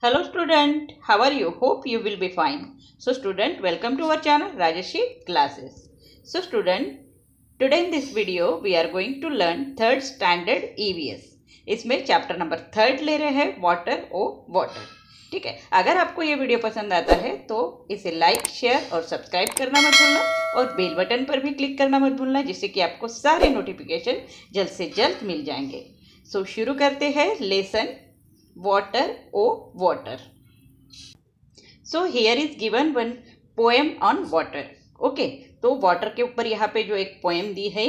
Hello student, how are you? Hope you will be fine. So student, welcome to our channel Rajashi Classes. So student, today in this video we are going to learn third standard EVS. इसमें chapter number 3 ले रहे हैं water ओ water. ठीक है, अगर आपको ये video पसंद आता है तो इसे लाइक, शेयर और सब्सक्राइब करना मत भूलना और बेल बटन पर भी क्लिक करना मत भूलना जिससे कि आपको सारे नोटिफिकेशन जल्द से जल्द मिल जाएंगे. सो शुरू करते हैं lesson water o water. So here is given one poem on water. Okay, तो वाटर के ऊपर यहाँ पे जो एक पोएम दी है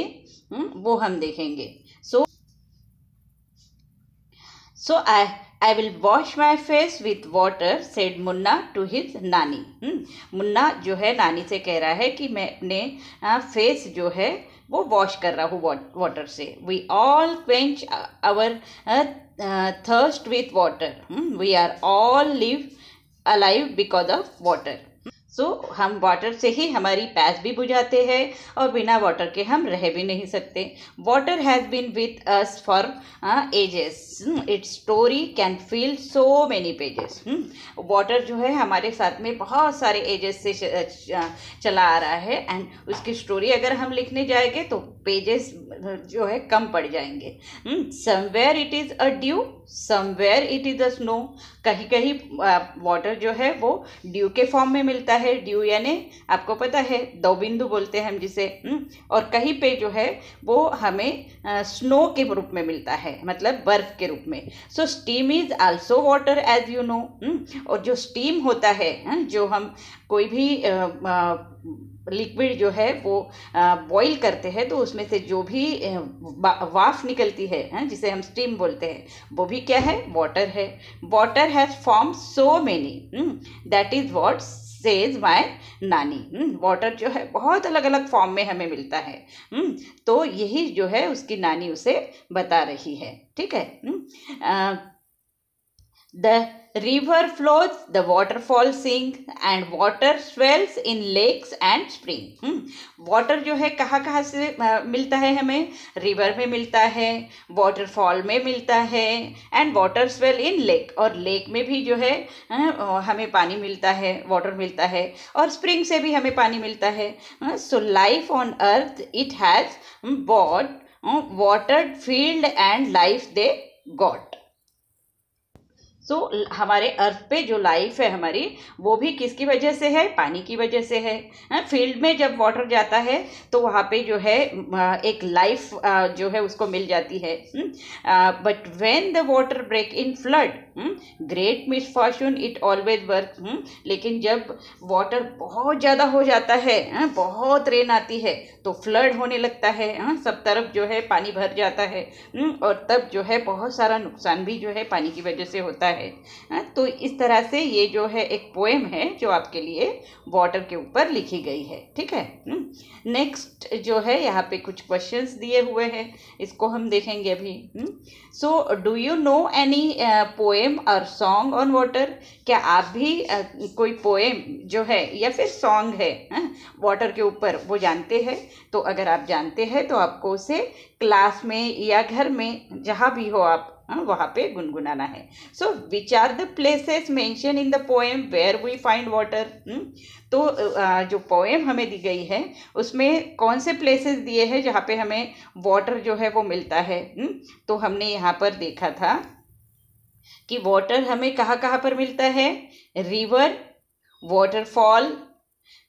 वो हम देखेंगे. So I will wash my face with water, said Munna to his नानी. मुन्ना जो है नानी से कह रहा है कि मैं अपने फेस जो है वो वॉश कर रहा हूँ वाटर से. We all quench our thirst with water. We are all live alive because of water. सो हम वाटर से ही हमारी प्यास भी बुझाते हैं और बिना वाटर के हम रह भी नहीं सकते. Water has been with us for ages. Its story can fill so many pages. Water जो है हमारे साथ में बहुत सारे एजेस से चला आ रहा है एंड उसकी स्टोरी अगर हम लिखने जाएंगे तो पेजेस जो है कम पड़ जाएंगे. Somewhere it is a due, somewhere it is a snow. कहीं कहीं वाटर जो है वो ड्यू के फॉर्म में मिलता है. ड्यू यानी आपको पता है दो बिंदु बोलते हैं हम जिसे. और कहीं पे जो है वो हमें स्नो के रूप में मिलता है, मतलब बर्फ के रूप में. So steam is also water as you know. और जो स्टीम होता है, जो हम कोई भी लिक्विड जो है वो बॉईल करते हैं तो उसमें से जो भी वाफ निकलती है जिसे हम स्टीम बोलते हैं वो भी क्या है, वाटर है. Water has form so many, that is what says my नानी. वाटर जो है बहुत अलग अलग फॉर्म में हमें मिलता है. तो यही जो है उसकी नानी उसे बता रही है. ठीक है. The river flows, the waterfall sing and water swells in lakes and spring. Water जो है कहाँ कहाँ से मिलता है हमें. रिवर में मिलता है, वाटरफॉल में मिलता है and water swell in lake. और लेक में भी जो है हमें पानी मिलता है, वाटर मिलता है. और स्प्रिंग से भी हमें पानी मिलता है. So life on earth it has but watered field and life they got. So हमारे अर्थ पे जो लाइफ है हमारी वो भी किसकी वजह से है, पानी की वजह से है. फील्ड में जब वाटर जाता है तो वहाँ पे जो है एक लाइफ जो है उसको मिल जाती है. But when the water break in flood great misfortune it always work. लेकिन जब वाटर बहुत ज़्यादा हो जाता है, बहुत रेन आती है तो फ्लड होने लगता है. सब तरफ जो है पानी भर जाता है और तब जो है बहुत सारा नुकसान भी जो है पानी की वजह से होता है. तो इस तरह से ये जो है एक पोएम है जो आपके लिए वाटर के ऊपर लिखी गई है. ठीक है. नेक्स्ट जो है यहाँ पे कुछ क्वेश्चंस दिए हुए हैं, इसको हम देखेंगे अभी. So do you know any poem और सॉन्ग ऑन वाटर. क्या आप भी कोई पोएम जो है या फिर सॉन्ग है वाटर के ऊपर वो जानते हैं. तो अगर आप जानते हैं तो आपको उसे क्लास में या घर में जहाँ भी हो आप वहाँ पे गुनगुनाना है. So which are the places mention in the poem where we find water. तो जो पोएम हमें दी गई है उसमें कौन से प्लेसेस दिए हैं जहाँ पे हमें वाटर जो है वो मिलता है. तो हमने यहाँ पर देखा था कि वाटर हमें कहाँ कहाँ पर मिलता है. रिवर, वाटरफॉल,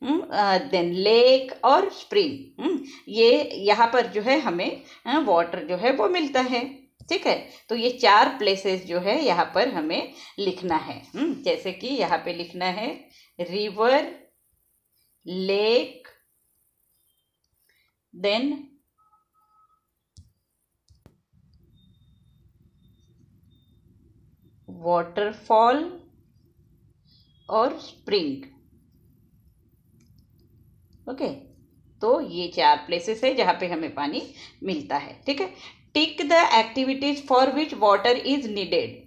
देन लेक और स्प्रिंग. ये यहाँ पर जो है हमें वाटर जो है वो मिलता है. ठीक है. तो ये 4 प्लेसेस जो है यहाँ पर हमें लिखना है. जैसे कि यहाँ पे लिखना है रिवर, लेक, देन वाटरफॉल और स्प्रिंग. ओके. तो ये 4 प्लेसेस है जहाँ पे हमें पानी मिलता है. ठीक है. Tick the activities for which water is needed.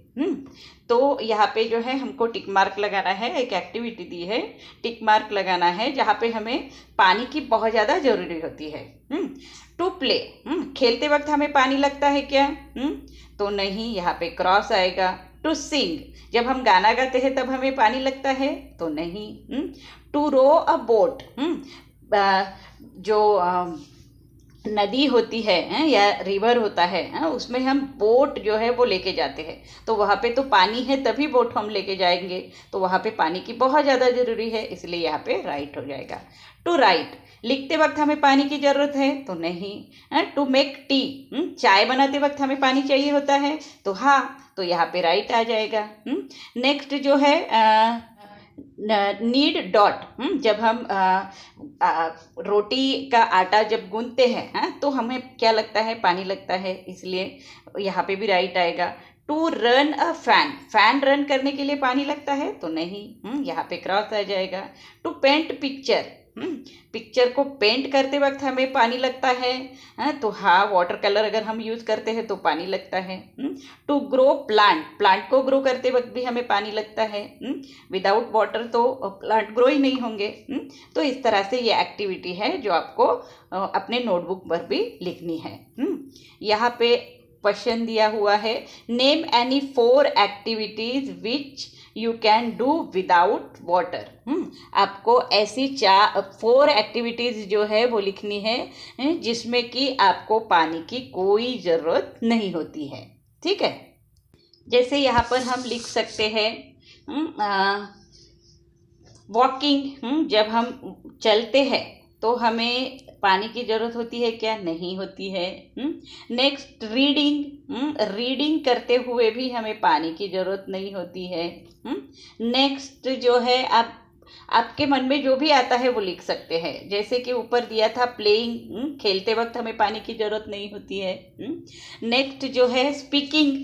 तो यहाँ पे जो है हमको टिक मार्क लगाना है. एक एक्टिविटी दी है, टिक मार्क लगाना है जहाँ पे हमें पानी की बहुत ज़्यादा ज़रूरी होती है. टू प्ले, खेलते वक्त हमें पानी लगता है क्या? तो नहीं, यहाँ पे क्रॉस आएगा. टू सिंग, जब हम गाना गाते हैं तब हमें पानी लगता है? तो नहीं। टू रो अ बोट, जो नदी होती है या रिवर होता है उसमें हम बोट जो है वो लेके जाते हैं, तो वहाँ पे तो पानी है तभी बोट हम लेके जाएंगे, तो वहाँ पे पानी की बहुत ज़्यादा ज़रूरी है, इसलिए यहाँ पे राइट हो जाएगा। टू राइट, लिखते वक्त हमें पानी की ज़रूरत है? तो नहीं। टू मेक टी, चाय बनाते वक्त हमें पानी चाहिए होता है? तो हाँ, तो यहाँ पे राइट आ जाएगा। नेक्स्ट जो है नीड डॉट, जब हम रोटी का आटा जब गूंथते हैं तो हमें क्या लगता है? पानी लगता है, इसलिए यहाँ पे भी राइट आएगा। To run a fan, fan run करने के लिए पानी लगता है? तो नहीं, यहाँ पे क्रॉस आ जाएगा। टू पेंट पिक्चर, पिक्चर को पेंट करते वक्त हमें पानी लगता है? तो हाँ, वाटर कलर अगर हम यूज़ करते हैं तो पानी लगता है। टू ग्रो प्लांट, प्लांट को ग्रो करते वक्त भी हमें पानी लगता है। विदाउट वाटर तो प्लांट ग्रो ही नहीं होंगे। तो इस तरह से ये एक्टिविटी है जो आपको अपने नोटबुक पर भी लिखनी है। यहाँ पे क्वेश्चन दिया हुआ है, name any 4 activities which you can do without water. आपको ऐसी 4 एक्टिविटीज जो है वो लिखनी है जिसमें कि आपको पानी की कोई ज़रूरत नहीं होती है। ठीक है, जैसे यहाँ पर हम लिख सकते हैं वॉकिंग, जब हम चलते हैं तो हमें पानी की ज़रूरत होती है क्या? नहीं होती है। नेक्स्ट रीडिंग, रीडिंग करते हुए भी हमें पानी की ज़रूरत नहीं होती है। नेक्स्ट जो है आपके मन में जो भी आता है वो लिख सकते हैं, जैसे कि ऊपर दिया था प्लेइंग, खेलते वक्त हमें पानी की ज़रूरत नहीं होती है। नेक्स्ट जो है स्पीकिंग,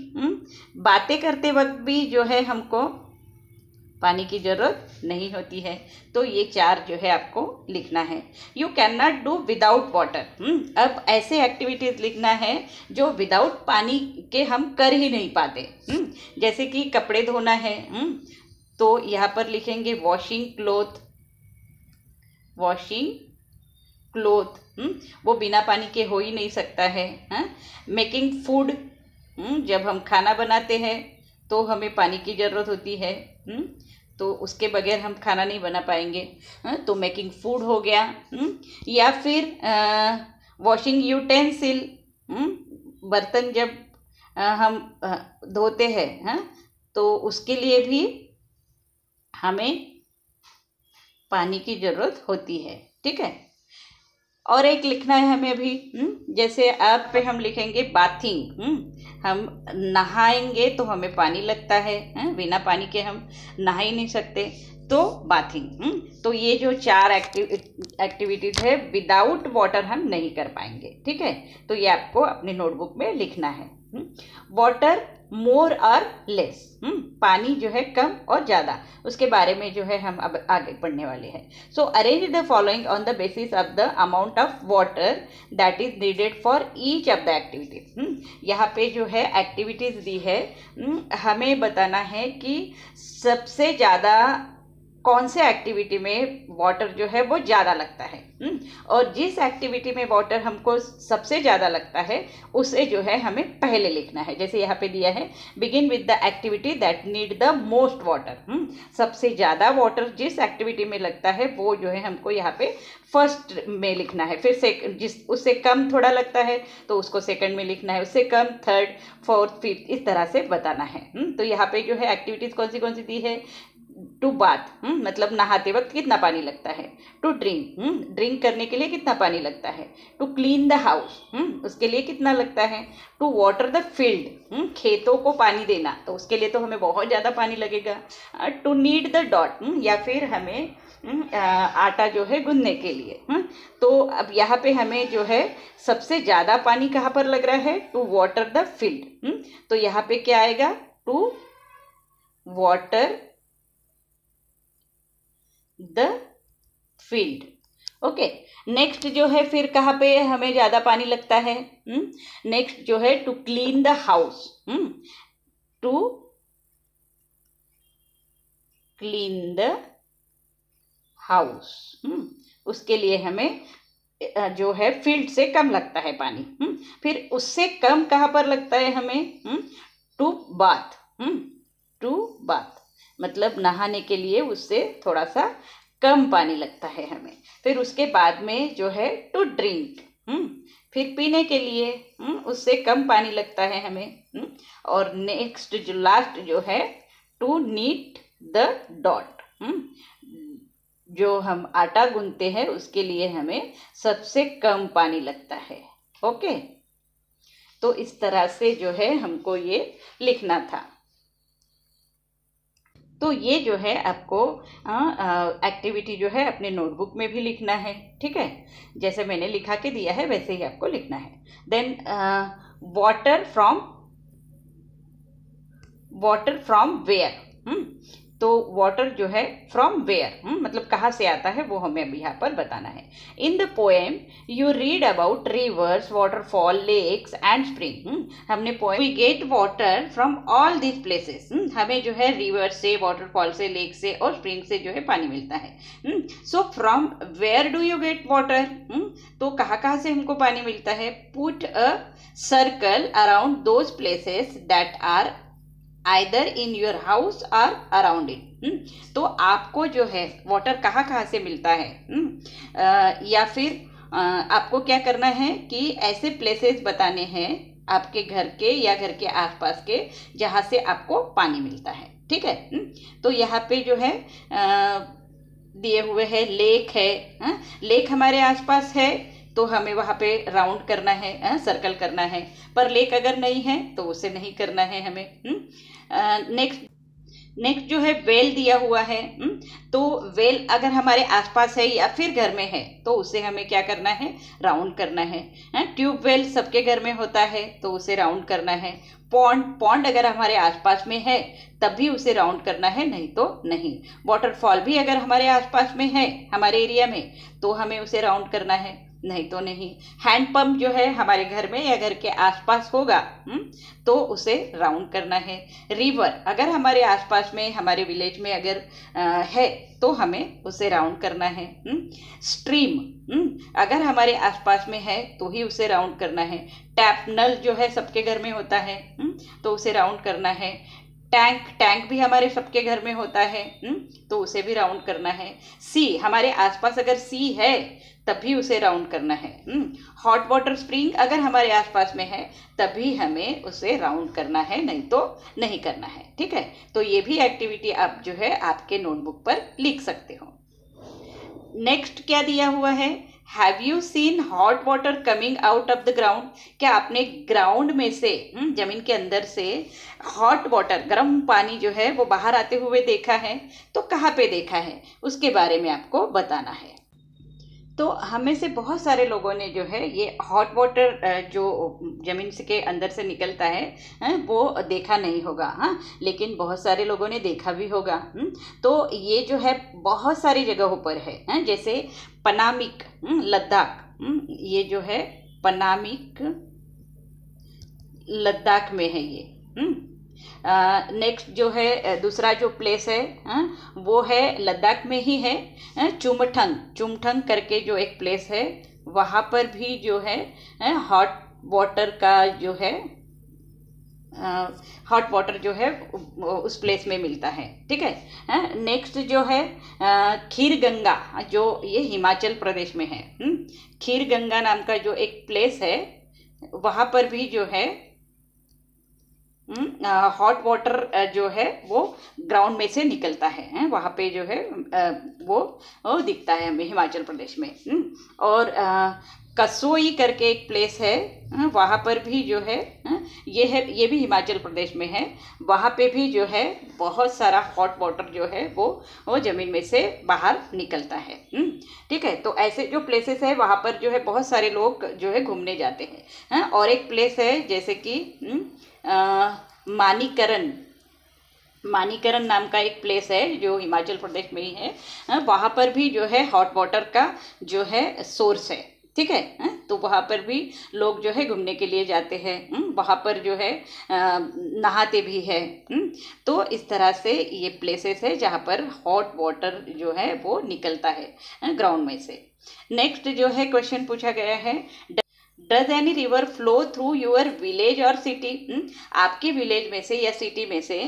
बातें करते वक्त भी जो है हमको पानी की ज़रूरत नहीं होती है। तो ये 4 जो है आपको लिखना है। You can not do without water, अब ऐसे एक्टिविटीज़ लिखना है जो विदाउट पानी के हम कर ही नहीं पाते। जैसे कि कपड़े धोना है, तो यहाँ पर लिखेंगे वॉशिंग क्लोथ, वॉशिंग क्लोथ, वो बिना पानी के हो ही नहीं सकता है। मेकिंग फूड, जब हम खाना बनाते हैं तो हमें पानी की ज़रूरत होती है, तो उसके बगैर हम खाना नहीं बना पाएंगे। तो मेकिंग फूड हो गया। या फिर वॉशिंग यूटेंसिल, बर्तन जब हम धोते हैं तो उसके लिए भी हमें पानी की ज़रूरत होती है। ठीक है, और एक लिखना है हमें अभी, जैसे आप पे हम लिखेंगे बाथिंग, हम नहाएंगे तो हमें पानी लगता है, बिना पानी के हम नहा ही नहीं सकते, तो बाथिंग। तो ये जो 4 एक्टिविटीज है विदाउट वाटर हम नहीं कर पाएंगे। ठीक है, तो ये आपको अपने नोटबुक में लिखना है। वाटर मोर और लेस, पानी जो है कम और ज़्यादा, उसके बारे में जो है हम अब आगे पढ़ने वाले हैं। सो arrange the following on the basis of the amount of water that is needed for each of the activities. यहाँ पे जो है एक्टिविटीज दी है, हमें बताना है कि सबसे ज़्यादा कौन से एक्टिविटी में वाटर जो है वो ज़्यादा लगता है, और जिस एक्टिविटी में वाटर हमको सबसे ज़्यादा लगता है उसे जो है हमें पहले लिखना है। जैसे यहाँ पे दिया है begin with the activity that need the most water, सबसे ज़्यादा वाटर जिस एक्टिविटी में लगता है वो जो है हमको यहाँ पे फर्स्ट में लिखना है। फिर उससे कम थोड़ा लगता है तो उसको सेकंड में लिखना है, उससे कम थर्ड, फोर्थ, फिफ्थ, इस तरह से बताना है। तो यहाँ पे जो है एक्टिविटीज़ कौन सी दी है। टू बाथ, मतलब नहाते वक्त कितना पानी लगता है। टू ड्रिंक, ड्रिंक करने के लिए कितना पानी लगता है। टू क्लीन द हाउस, उसके लिए कितना लगता है। टू वाटर द फील्ड, खेतों को पानी देना, तो उसके लिए तो हमें बहुत ज़्यादा पानी लगेगा। टू नीड द डॉट, या फिर हमें आटा जो है गूंथने के लिए। तो अब यहाँ पे हमें जो है सबसे ज़्यादा पानी कहाँ पर लग रहा है, टू वाटर द फील्ड। तो यहाँ पे क्या आएगा, to water the field. Okay, next जो है फिर कहाँ पे हमें ज़्यादा पानी लगता है। नेक्स्ट जो है to clean the house, to clean the house, उसके लिए हमें जो है फील्ड से कम लगता है पानी। फिर उससे कम कहाँ पर लगता है हमें, टू बाथ, टू बाथ, मतलब नहाने के लिए उससे थोड़ा सा कम पानी लगता है हमें। फिर उसके बाद में जो है टू ड्रिंक, फिर पीने के लिए उससे कम पानी लगता है हमें। और नेक्स्ट जो लास्ट जो है टू नीट द डॉट, जो हम आटा गूंथते हैं उसके लिए हमें सबसे कम पानी लगता है। ओके, तो इस तरह से जो है हमको ये लिखना था। तो ये जो है आपको एक्टिविटी जो है अपने नोटबुक में भी लिखना है, ठीक है। जैसे मैंने लिखा के दिया है वैसे ही आपको लिखना है। देन वाटर फ्रॉम वेयर, तो वाटर जो है फ्रॉम वेयर, मतलब कहाँ से आता है वो हमें अभी यहाँ पर बताना है। In the poem you read about rivers, waterfall, lakes and spring. हमने poem we get water from all these places, हमें जो है रिवर से, वाटरफॉल से, लेक से और स्प्रिंग से जो है पानी मिलता है। So from where do you get water, तो कहाँ कहाँ से हमको पानी मिलता है। Put a circle around those places that are either in your house और अराउंड इट। तो आपको जो है वाटर कहाँ कहाँ से मिलता है, या फिर आपको क्या करना है कि ऐसे प्लेसेस बताने हैं आपके घर के या घर के आसपास के जहाँ से आपको पानी मिलता है, ठीक है। तो यहाँ पे जो है दिए हुए है लेक है, लेक हमारे आसपास है तो हमें वहाँ पे राउंड करना है, सर्कल करना है। पर लेक अगर नहीं है तो उसे नहीं करना है हमें। नेक्स्ट जो है वेल दिया हुआ है, तो वेल अगर हमारे आसपास है या फिर घर में है तो उसे हमें क्या करना है, राउंड करना है। ट्यूबवेल सबके घर में होता है तो उसे राउंड करना है। पॉन्ड अगर हमारे आसपास में है तभी उसे राउंड करना है, नहीं तो नहीं। वाटरफॉल भी अगर हमारे आसपास में है हमारे एरिया में तो हमें उसे राउंड करना है, नहीं तो नहीं। हैंडपंप जो है हमारे घर में या घर के आसपास होगा तो उसे राउंड करना है। रिवर अगर हमारे आसपास में, हमारे विलेज में अगर है तो हमें उसे राउंड करना है। स्ट्रीम अगर हमारे आसपास में है तो ही उसे राउंड करना है। टैप नल जो है सबके घर में होता है तो उसे राउंड करना है। टैंक भी हमारे सबके घर में होता है तो उसे भी राउंड करना है। सी हमारे आसपास अगर सी है तभी उसे राउंड करना है। हॉट वाटर स्प्रिंग अगर हमारे आसपास में है तभी हमें उसे राउंड करना है, नहीं तो नहीं करना है, ठीक है। तो ये भी एक्टिविटी आप जो है आपके नोटबुक पर लिख सकते हो। नेक्स्ट क्या दिया हुआ है, have you seen hot water coming out of the ground. क्या आपने ग्राउंड में से, जमीन के अंदर से हॉट वाटर, गर्म पानी जो है वो बाहर आते हुए देखा है, तो कहाँ पे देखा है उसके बारे में आपको बताना है। तो हमें से बहुत सारे लोगों ने जो है ये हॉट वाटर जो ज़मीन से के अंदर से निकलता है वो देखा नहीं होगा, हाँ, लेकिन बहुत सारे लोगों ने देखा भी होगा। तो ये जो है बहुत सारी जगहों पर है, जैसे पनामिक, लद्दाख, ये जो है पनामिक लद्दाख में है ये। नेक्स्ट जो है दूसरा जो प्लेस है वो है लद्दाख में ही है, चुमठंग करके जो एक प्लेस है वहाँ पर भी जो है हॉट वाटर का जो है हॉट वाटर जो है उस प्लेस में मिलता है, ठीक है। नेक्स्ट जो है खीर गंगा, जो ये हिमाचल प्रदेश में है। खीर गंगा नाम का जो एक प्लेस है वहाँ पर भी जो है हॉट वाटर जो है वो ग्राउंड में से निकलता है, वहाँ पे जो है वो दिखता है हमें हिमाचल प्रदेश में। और कसोई करके एक प्लेस है, वहाँ पर भी जो है ये भी हिमाचल प्रदेश में है। वहाँ पे भी जो है बहुत सारा हॉट वाटर जो है वो ज़मीन में से बाहर निकलता है, ठीक है। तो ऐसे जो प्लेसेस है वहाँ पर जो है बहुत सारे लोग जो है घूमने जाते हैं। और एक प्लेस है जैसे कि मानीकरण नाम का एक प्लेस है जो हिमाचल प्रदेश में ही है। वहाँ पर भी जो है हॉट वाटर का जो है सोर्स है, ठीक है। तो वहाँ पर भी लोग जो है घूमने के लिए जाते हैं, वहाँ पर जो है नहाते भी है। तो इस तरह से ये प्लेसेस है जहाँ पर हॉट वाटर जो है वो निकलता है ग्राउंड में से। नेक्स्ट जो है क्वेश्चन पूछा गया है, does any river flow through your village और सिटी? आपके विलेज में से या सिटी में से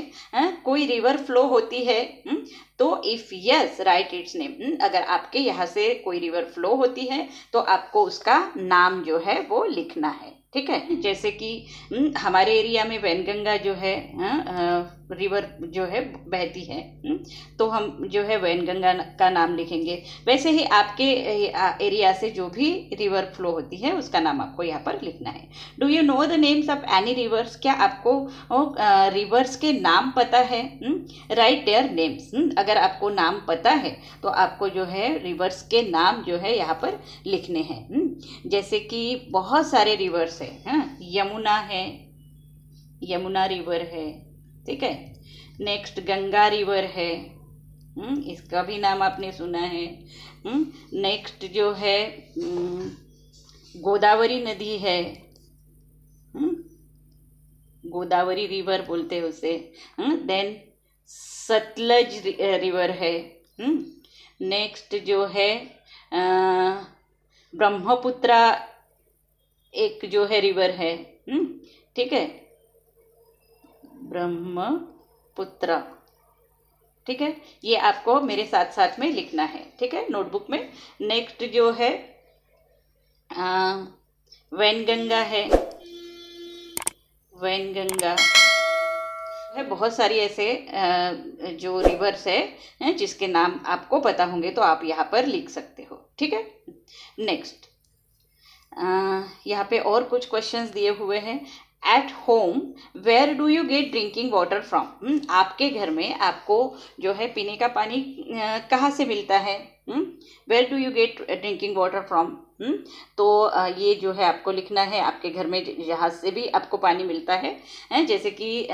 कोई रिवर फ्लो होती है? तो if yes right it's name. अगर आपके यहाँ से कोई रिवर फ्लो होती है तो आपको उसका नाम जो है वो लिखना है, ठीक है। जैसे कि हमारे एरिया में वैनगंगा जो है रिवर जो है बहती है, तो हम जो है वैनगंगा का नाम लिखेंगे। वैसे ही आपके एरिया से जो भी रिवर फ्लो होती है उसका नाम आपको यहाँ पर लिखना है। Do you know the names of any reverse? क्या आपको रिवर्स के नाम पता है? Write their names. अगर आपको नाम पता है तो आपको जो है रिवर्स के नाम जो है यहाँ पर लिखने हैं। जैसे कि बहुत सारे रिवर्स है, यमुना है, यमुना रिवर है, ठीक है। नेक्स्ट गंगा रिवर है, इसका भी नाम आपने सुना है। नेक्स्ट जो है गोदावरी नदी है, गोदावरी रिवर बोलते हैं उसे। देन सतलज रिवर है। नेक्स्ट जो है ब्रह्मपुत्रा एक जो है रिवर है, ठीक है, ब्रह्मपुत्रा, ठीक है। ये आपको मेरे साथ साथ में लिखना है, ठीक है, नोटबुक में। नेक्स्ट जो है वैनगंगा है, वैनगंगा है। बहुत सारी ऐसे जो रिवर्स है जिसके नाम आपको पता होंगे तो आप यहाँ पर लिख सकते हो, ठीक है। नेक्स्ट यहाँ पे और कुछ क्वेश्चंस दिए हुए हैं। At home where do you get drinking water from? आपके घर में आपको जो है पीने का पानी कहाँ से मिलता है? Where do you get drinking water from? तो ये जो है आपको लिखना है। आपके घर में जहाँ से भी आपको पानी मिलता है, जैसे कि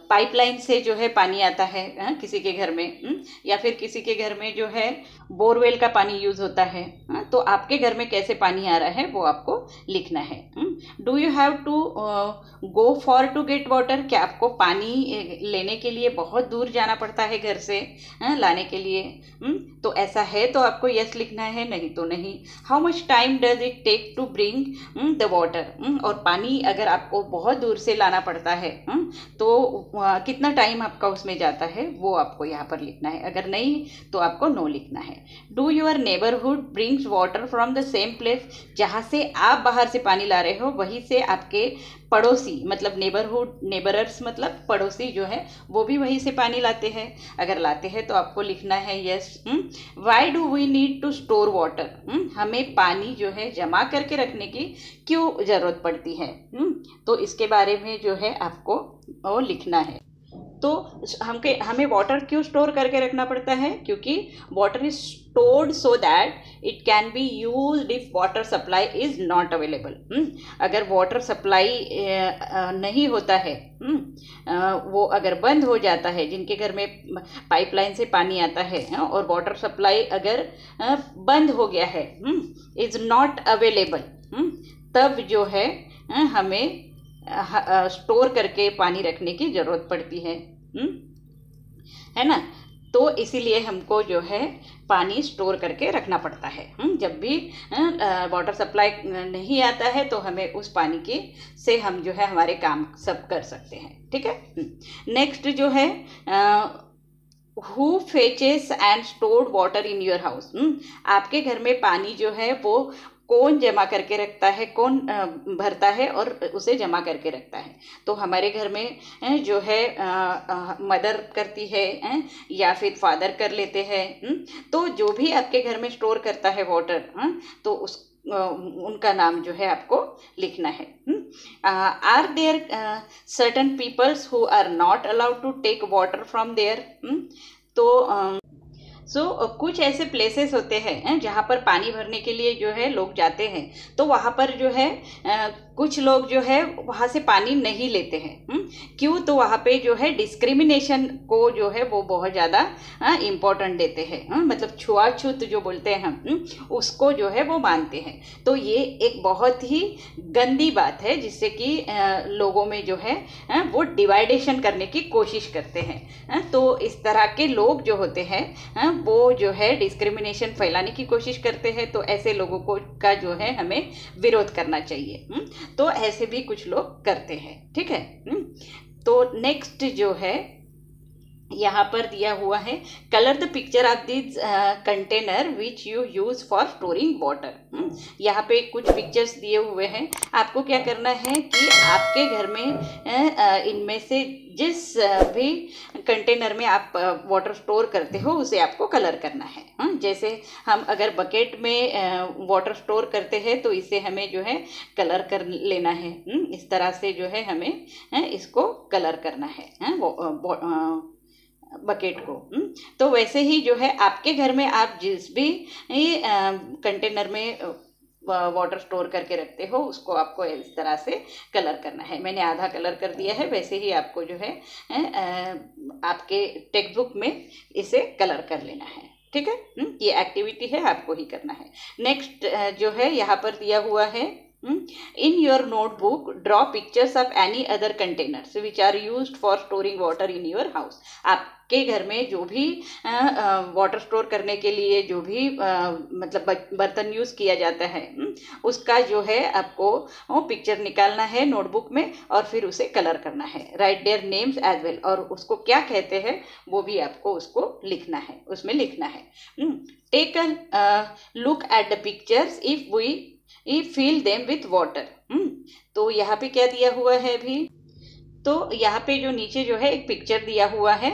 पाइपलाइन से जो है पानी आता है किसी के घर में, या फिर किसी के घर में जो है बोरवेल का पानी यूज़ होता है। तो आपके घर में कैसे पानी आ रहा है वो आपको लिखना है। Do you have to go far to get water? क्या आपको पानी लेने के लिए बहुत दूर जाना पड़ता है घर से लाने के लिए? तो ऐसा है तो आपको यस लिखना है, नहीं तो नहीं। How much time does it take to bring the water? और पानी अगर आपको बहुत दूर से लाना पड़ता है तो कितना टाइम आपका उसमें जाता है वो आपको यहाँ पर लिखना है। अगर नहीं तो आपको नो लिखना है। Do your neighbourhood brings water from the same place? जहाँ से आप बाहर से पानी ला रहे हो वहीं से आपके पड़ोसी, मतलब नेबरहुड, नेबरर्स मतलब पड़ोसी जो है वो भी वहीं से पानी लाते हैं। अगर लाते हैं तो आपको लिखना है yes. Why do we need to store water? हमें पानी जो है जमा करके रखने की क्यों ज़रूरत पड़ती है? तो इसके बारे में जो है आपको वो लिखना है। तो हमें वाटर क्यों स्टोर करके रखना पड़ता है? क्योंकि water is stored so that it can be used if water supply is not available. अगर वाटर सप्लाई नहीं होता है, वो अगर बंद हो जाता है, जिनके घर में पाइपलाइन से पानी आता है और वाटर सप्लाई अगर बंद हो गया है, इज नॉट अवेलेबल, तब जो है हमें स्टोर करके पानी रखने की ज़रूरत पड़ती है ना। तो इसीलिए हमको जो है पानी स्टोर करके रखना पड़ता है। जब भी वाटर सप्लाई नहीं आता है तो हमें उस पानी की से हम जो है हमारे काम सब कर सकते हैं, ठीक है। नेक्स्ट जो है who फेचेस and stored water in your house? आपके घर में पानी जो है वो कौन जमा करके रखता है, कौन भरता है और उसे जमा करके रखता है? तो हमारे घर में जो है मदर करती है या फिर फादर कर लेते हैं। तो जो भी आपके घर में स्टोर करता है वाटर, तो उस उनका नाम जो है आपको लिखना है। Are there certain peoples who are not allowed to take water from there? तो कुछ ऐसे प्लेसेस होते हैं जहाँ पर पानी भरने के लिए जो है लोग जाते हैं, तो वहाँ पर जो है कुछ लोग जो है वहाँ से पानी नहीं लेते हैं। क्यों? तो वहाँ पे जो है डिस्क्रिमिनेशन को जो है वो बहुत ज़्यादा इम्पोर्टेंट देते हैं। मतलब छुआछूत जो बोलते हैं हम, उसको जो है वो मानते हैं। तो ये एक बहुत ही गंदी बात है जिससे कि लोगों में जो है वो डिवाइडेशन करने की कोशिश करते हैं। तो इस तरह के लोग जो होते हैं वो जो है डिस्क्रिमिनेशन फैलाने की कोशिश करते हैं। तो ऐसे लोगों को का जो है हमें विरोध करना चाहिए। तो ऐसे भी कुछ लोग करते हैं, ठीक है। तो नेक्स्ट जो है यहाँ पर दिया हुआ है, colour the picture of this container which you use for storing water. यहाँ पे कुछ पिक्चर्स दिए हुए हैं। आपको क्या करना है कि आपके घर में इनमें से जिस भी कंटेनर में आप वाटर स्टोर करते हो उसे आपको कलर करना है। जैसे हम अगर बकेट में वाटर स्टोर करते हैं तो इसे हमें जो है कलर कर लेना है। इस तरह से जो है हमें इसको कलर करना है बकेट को। तो वैसे ही जो है आपके घर में आप जिस भी कंटेनर में वाटर स्टोर करके रखते हो उसको आपको इस तरह से कलर करना है। मैंने आधा कलर कर दिया है, वैसे ही आपको जो है आपके टेक्स्ट बुक में इसे कलर कर लेना है, ठीक है। ये एक्टिविटी है, आपको ही करना है। नेक्स्ट जो है यहाँ पर दिया हुआ है, in your notebook draw pictures of any other containers which are used for storing water in your house। आपके घर में जो भी वाटर स्टोर करने के लिए जो भी मतलब बर्तन यूज़ किया जाता है उसका जो है आपको पिक्चर निकालना है नोटबुक में और फिर उसे कलर करना है। Write their names as well, और उसको क्या कहते हैं वो भी आपको उसको लिखना है, उसमें लिखना है। Take a look at the pictures if fill them with water। तो यहाँ पे क्या दिया हुआ है अभी, तो यहाँ पे जो नीचे जो है एक पिक्चर दिया हुआ है,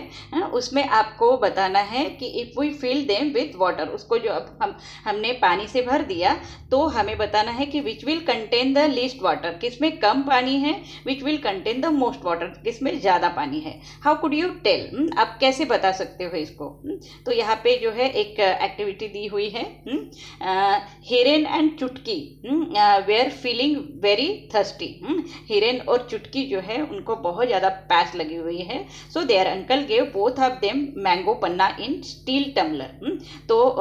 उसमें आपको बताना है कि if we fill them with water, उसको जो अब हमने पानी से भर दिया तो हमें बताना है कि which will contain the least water, किसमें कम पानी है, which will contain the most water, किसमें ज़्यादा पानी है। हाउ कुड यू टेल, आप कैसे बता सकते हो इसको। तो यहाँ पे जो है एक एक्टिविटी दी हुई है, Hiren and Chutki were feeling very thirsty. Hiren और चुटकी जो है उनको बहुत ज़्यादा प्यास लगी हुई है। So there uncle gave both of them mango panna in steel tumbler. तो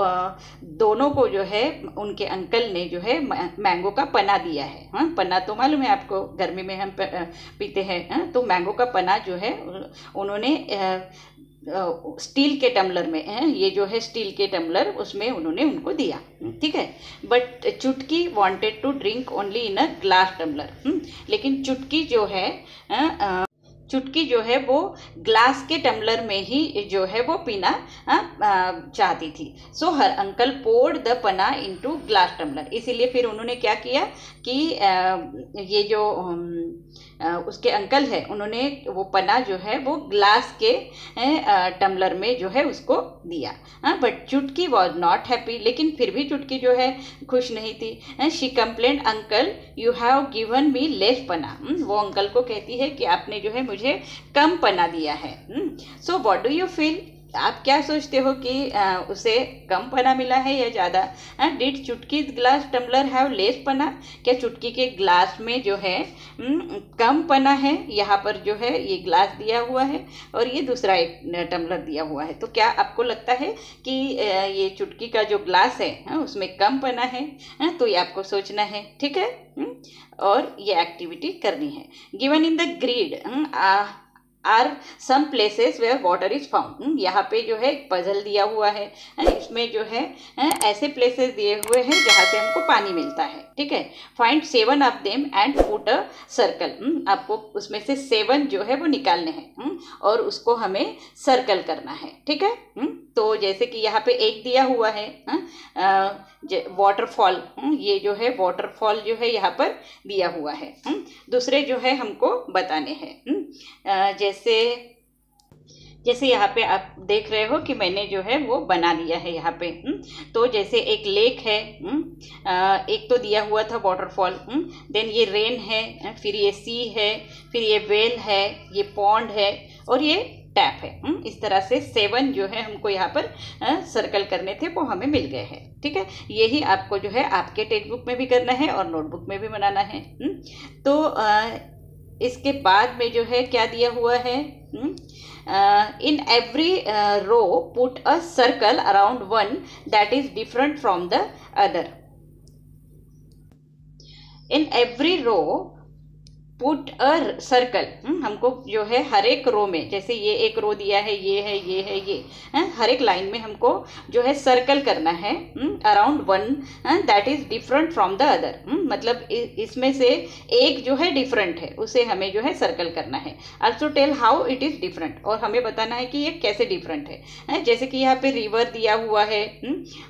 दोनों को जो है उनके अंकल ने जो है मैंगो का पन्ना दिया है। पन्ना तो मालूम है आपको, गर्मी में हम पीते हैं। तो मैंगो का पन्ना जो है उन्होंने स्टील के टम्बलर में, ये जो है स्टील के टम्बलर, उसमें उन्होंने उनको दिया, ठीक है। But Chutki wanted to drink only in a glass tumbler. लेकिन चुटकी जो है वो ग्लास के टम्बलर में ही जो है वो पीना चाहती थी। सो हर अंकल पोर्ड द पना इनटू ग्लास टम्बलर। इसीलिए फिर उन्होंने क्या किया कि ये जो उसके अंकल है उन्होंने वो पना जो है वो ग्लास के टम्बलर में जो है उसको दिया। बट चुटकी वॉज नॉट हैप्पी, लेकिन फिर भी चुटकी जो है खुश नहीं थी। She complaint uncle you have given me less पना। वो अंकल को कहती है कि आपने जो है मुझे कम पना दिया है। So what do you feel, आप क्या सोचते हो कि उसे कम पना मिला है या ज़्यादा। डिड चुटकी ग्लास टम्बलर हैव लेस पना, क्या चुटकी के ग्लास में जो है कम पना है। यहाँ पर जो है ये ग्लास दिया हुआ है और ये दूसरा एक टम्बलर दिया हुआ है। तो क्या आपको लगता है कि ये चुटकी का जो ग्लास है उसमें कम पना है। तो ये आपको सोचना है, ठीक है। और ये एक्टिविटी करनी है। Given in the grid are some places where water is found. यहाँ पे जो है एक पजल दिया हुआ है, इसमें जो है ऐसे प्लेसेस दिए हुए हैं जहाँ से हमको पानी मिलता है, ठीक है। Find 7 of them and put a circle. आपको उसमें से 7 जो है वो निकालने हैं और उसको हमें सर्कल करना है, ठीक है। तो जैसे कि यहाँ पे एक दिया हुआ है वाटरफॉल, ये जो है वाटरफॉल जो है यहाँ पर दिया हुआ है। दूसरे जो है हमको बताने हैं, जैसे यहाँ पे आप देख रहे हो कि मैंने जो है वो बना दिया है यहाँ पे। तो जैसे एक लेक है, एक तो दिया हुआ था वाटरफॉल, देन ये रेन है, फिर ये सी है, फिर ये वेल है, ये पॉन्ड है और ये टैप है। इस तरह से 7 जो है हमको यहाँ पर सर्कल करने थे, वो हमें मिल गए हैं। ठीक है, यही आपको जो है आपके टेक्स्ट बुक में भी करना है और नोटबुक में भी बनाना है। तो इसके बाद में जो है क्या दिया हुआ है, in every row put a circle around one that is different from the other. In every row put a circle, हमको जो है हर एक रो में, जैसे ये एक रो दिया है, ये है, ये है, ये हर एक लाइन में हमको जो है सर्कल करना है around one that is different from the other. मतलब इसमें से एक जो है डिफरेंट है, उसे हमें जो है सर्कल करना है। Also tell how it is different, और हमें बताना है कि ये कैसे डिफरेंट है। जैसे कि यहाँ पे रिवर दिया हुआ है,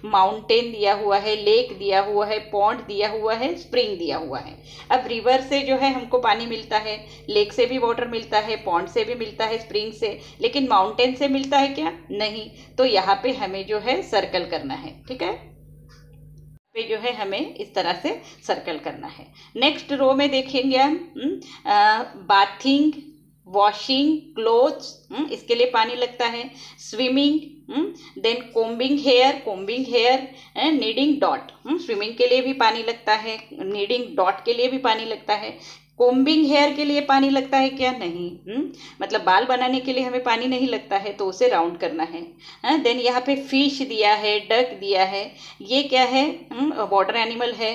माउंटेन दिया हुआ है, लेक दिया हुआ है, पॉन्ड दिया हुआ है, स्प्रिंग दिया हुआ है। अब रिवर से जो है हमको पानी मिलता है, लेक से भी वाटर मिलता है, पॉन्ड से भी मिलता है, स्प्रिंग से, लेकिन माउंटेन से मिलता है क्या? नहीं। तो यहाँ पे हमें जो है सर्कल करना है। ठीक है, पे जो है हमें इस तरह से सर्कल करना है। नेक्स्ट रो में देखेंगे हम बाथिंग, वॉशिंग क्लोथ्स, इसके लिए पानी लगता है, swimming, then combing hair, kneading dough, swimming के लिए भी पानी लगता है, नीडिंग डॉट के लिए भी पानी लगता है। कोम्बिंग हेयर के लिए पानी लगता है क्या? नहीं। मतलब बाल बनाने के लिए हमें पानी नहीं लगता है, तो उसे राउंड करना है। देन यहाँ पे फिश दिया है, डक दिया है, ये क्या है? वाटर एनिमल है।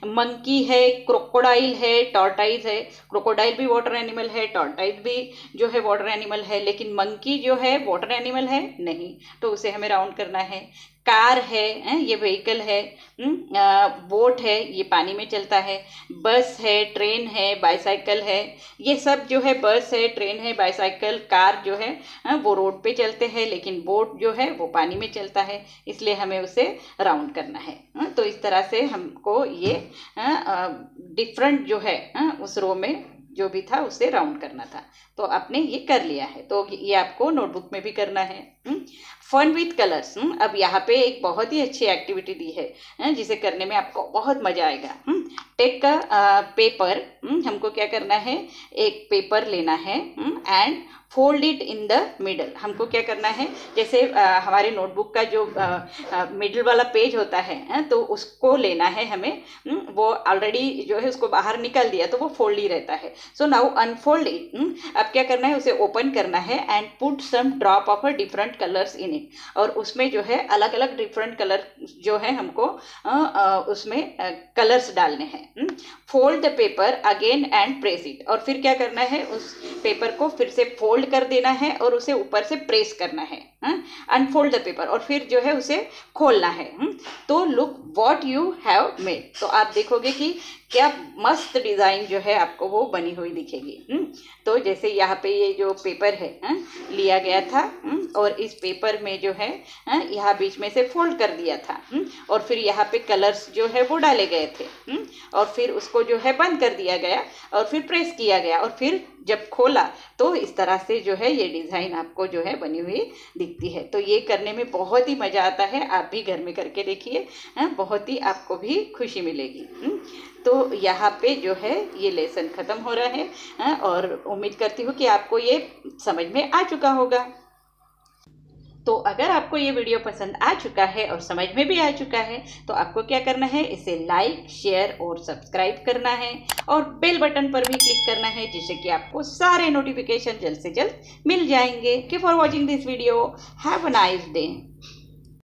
मंकी है, क्रोकोडाइल है, टॉर्टाइज है। क्रोकोडाइल भी वाटर एनिमल है, टॉर्टाइज भी जो है वाटर एनिमल है, लेकिन मंकी जो है वाटर एनिमल है नहीं, तो उसे हमें राउंड करना है। कार है, ये व्हीकल है। बोट है, ये पानी में चलता है। बस है, ट्रेन है, बाईसाइकिल है, ये सब जो है बस है, ट्रेन है, बाईसाइकिल, कार जो है वो रोड पे चलते हैं, लेकिन बोट जो है वो पानी में चलता है, इसलिए हमें उसे राउंड करना है। तो इस तरह से हमको ये डिफरेंट जो है उस रो में जो भी था उसे राउंड करना था। तो आपने ये कर लिया है, तो ये आपको नोटबुक में भी करना है। फन विथ कलर्स, अब यहाँ पे एक बहुत ही अच्छी एक्टिविटी दी है जिसे करने में आपको बहुत मजा आएगा। टेक का पेपर, हमको क्या करना है, एक पेपर लेना है and fold it in the middle. हमको क्या करना है, जैसे हमारे नोटबुक का जो मिडल वाला पेज होता है तो उसको लेना है हमें। वो ऑलरेडी जो है उसको बाहर निकाल दिया तो वो फोल्ड ही रहता है। So now unfold it. अब क्या करना है, उसे ओपन करना है and put some drop of a different colours in it. और उसमें जो है अलग अलग डिफरेंट कलर जो है हमको उसमें कलर्स डालने हैं। Fold the paper again and press it. और फिर क्या करना है, उस पेपर को फिर से फोल्ड कर देना है और उसे ऊपर से प्रेस करना है। अनफोल्ड द पेपर, और फिर जो है उसे खोलना है। तो look what you have made. तो आप देखोगे कि क्या मस्त डिज़ाइन जो है आपको वो बनी हुई दिखेगी। तो जैसे यहाँ पे ये जो पेपर है लिया गया था और इस पेपर में जो है यहाँ बीच में से फोल्ड कर दिया था और फिर यहाँ पे कलर्स जो है वो डाले गए थे और फिर उसको जो है बंद कर दिया गया और फिर प्रेस किया गया और फिर जब खोला तो इस तरह से जो है ये डिज़ाइन आपको जो है बनी हुई दिखती है। तो ये करने में बहुत ही मज़ा आता है, आप भी घर में करके देखिए, बहुत ही आपको भी खुशी मिलेगी। तो यहाँ पे जो है ये लेसन ख़त्म हो रहा है और उम्मीद करती हूँ कि आपको ये समझ में आ चुका होगा। तो अगर आपको ये वीडियो पसंद आ चुका है और समझ में भी आ चुका है तो आपको क्या करना है, इसे लाइक, शेयर और सब्सक्राइब करना है और बेल बटन पर भी क्लिक करना है जिससे कि आपको सारे नोटिफिकेशन जल्द से जल्द मिल जाएंगे। Keep for watching this video. Have a nice day.